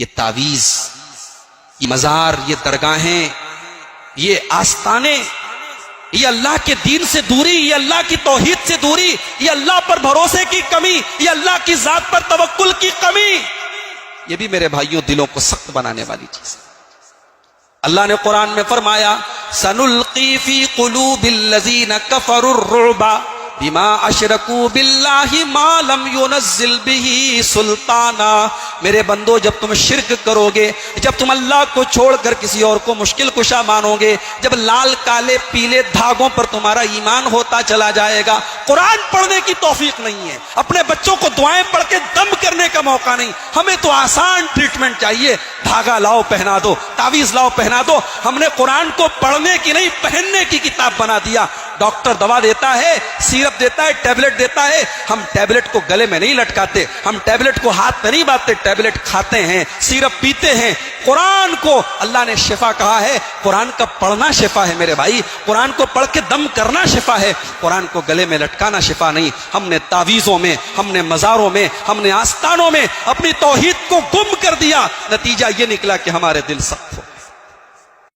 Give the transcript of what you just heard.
ये तावीज, ये मजार, ये दरगाहें, ये आस्ताने, ये अल्लाह के दीन से दूरी, ये अल्लाह की तौहीद से दूरी, ये अल्लाह पर भरोसे की कमी, ये अल्लाह की जात पर तवक्कुल की कमी, ये भी मेरे भाइयों दिलों को सख्त बनाने वाली चीज है। अल्लाह ने कुरान में फरमाया, सनुल्की फी कुलूबिल लज़ीना कफरुर रुअबा बिमा अशरकू बिल्लाहि मा लम युनज़्ज़िल बिही सुल्ताना। मेरे बंदो, जब तुम शिर्क करोगे, जब तुम अल्लाह को छोड़कर किसी और को मुश्किल कुशा मानोगे, जब लाल काले पीले धागों पर तुम्हारा ईमान होता चला जाएगा, कुरान पढ़ने की तौफीक नहीं है, अपने बच्चों को दुआएं पढ़ के दम करने का मौका नहीं, हमें तो आसान ट्रीटमेंट चाहिए। धागा लाओ पहना दो, तावीज लाओ पहना दो। हमने कुरान को पढ़ने की नहीं, पहनने की किताब बना दिया। डॉक्टर दवा देता है, सिरप देता है, टैबलेट देता है, हम टैबलेट को गले में नहीं लटकाते, हम टैबलेट को हाथ में नहीं बांधते, टैबलेट खाते हैं, सिरप पीते हैं। कुरान को अल्लाह ने शिफा कहा है, कुरान का पढ़ना शिफा है मेरे भाई, कुरान को पढ़ के दम करना शिफा है, कुरान को गले में लटकाना शिफा नहीं। हमने तावीज़ों में, हमने मज़ारों में, हमने आस्तानों में अपनी तौहीद को गुम कर दिया, नतीजा ये निकला कि हमारे दिल सख्त